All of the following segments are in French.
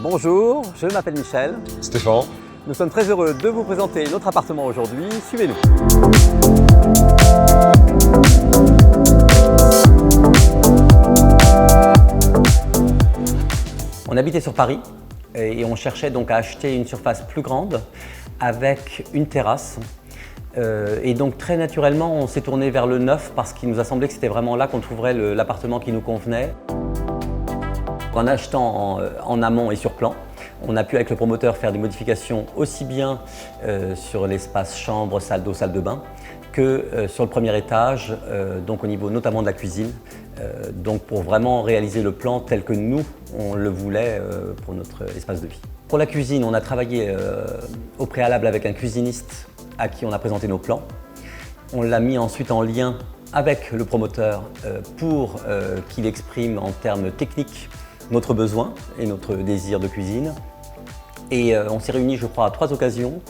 Bonjour, je m'appelle Michel. Stéphane. Nous sommes très heureux de vous présenter notre appartement aujourd'hui. Suivez-nous. On habitait sur Paris et on cherchait donc à acheter une surface plus grande avec une terrasse. Et donc très naturellement, on s'est tourné vers le neuf parce qu'il nous a semblé que c'était vraiment là qu'on trouverait l'appartement qui nous convenait. En achetant en amont et sur plan, on a pu avec le promoteur faire des modifications aussi bien sur l'espace chambre, salle d'eau, salle de bain que sur le premier étage, donc au niveau notamment de la cuisine, donc pour vraiment réaliser le plan tel que nous, on le voulait pour notre espace de vie. Pour la cuisine, on a travaillé au préalable avec un cuisiniste à qui on a présenté nos plans. On l'a mis ensuite en lien avec le promoteur pour qu'il exprime en termes techniques notre besoin et notre désir de cuisine. Et on s'est réunis, je crois, à 3 occasions.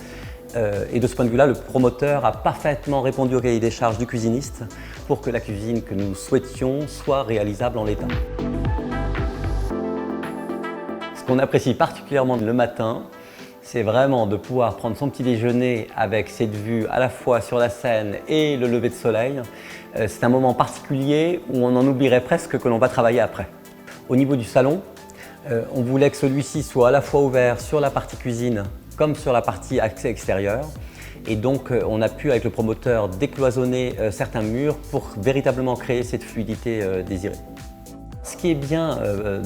Et de ce point de vue-là, le promoteur a parfaitement répondu au cahier des charges du cuisiniste pour que la cuisine que nous souhaitions soit réalisable en l'état. Ce qu'on apprécie particulièrement le matin, c'est vraiment de pouvoir prendre son petit déjeuner avec cette vue à la fois sur la Seine et le lever de soleil. C'est un moment particulier où on en oublierait presque que l'on va travailler après. Au niveau du salon, on voulait que celui-ci soit à la fois ouvert sur la partie cuisine comme sur la partie accès extérieur. Et donc on a pu avec le promoteur décloisonner certains murs pour véritablement créer cette fluidité désirée. Ce qui est bien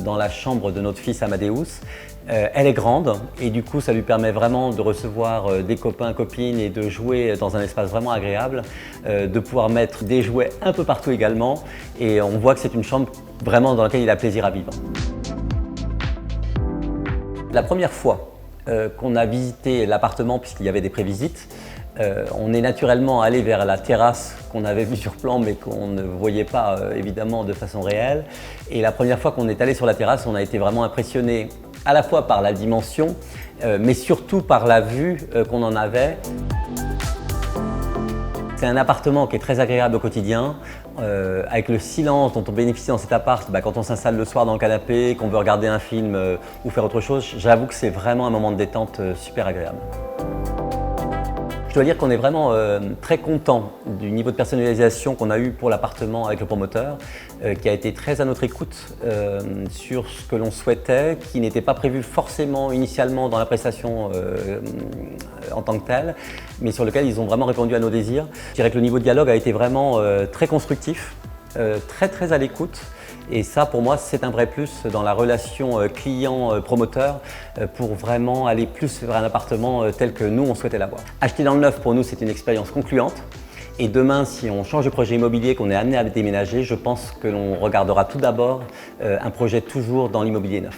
dans la chambre de notre fils Amadeus, elle est grande et du coup ça lui permet vraiment de recevoir des copains, copines et de jouer dans un espace vraiment agréable, de pouvoir mettre des jouets un peu partout également et on voit que c'est une chambre vraiment dans laquelle il a plaisir à vivre. La première fois qu'on a visité l'appartement, puisqu'il y avait des prévisites, on est naturellement allé vers la terrasse qu'on avait vue sur plan mais qu'on ne voyait pas évidemment de façon réelle. Et la première fois qu'on est allé sur la terrasse, on a été vraiment impressionné à la fois par la dimension, mais surtout par la vue qu'on en avait. C'est un appartement qui est très agréable au quotidien, avec le silence dont on bénéficie dans cet appart, quand on s'installe le soir dans le canapé, qu'on veut regarder un film ou faire autre chose, j'avoue que c'est vraiment un moment de détente super agréable. Je dois dire qu'on est vraiment très content du niveau de personnalisation qu'on a eu pour l'appartement avec le promoteur, qui a été très à notre écoute sur ce que l'on souhaitait, qui n'était pas prévu forcément initialement dans la prestation en tant que telle, mais sur lequel ils ont vraiment répondu à nos désirs. Je dirais que le niveau de dialogue a été vraiment très constructif, très à l'écoute. Et ça, pour moi, c'est un vrai plus dans la relation client-promoteur pour vraiment aller plus vers un appartement tel que nous, on souhaitait l'avoir. Acheter dans le neuf, pour nous, c'est une expérience concluante. Et demain, si on change de projet immobilier, qu'on est amené à déménager, je pense que l'on regardera tout d'abord un projet toujours dans l'immobilier neuf.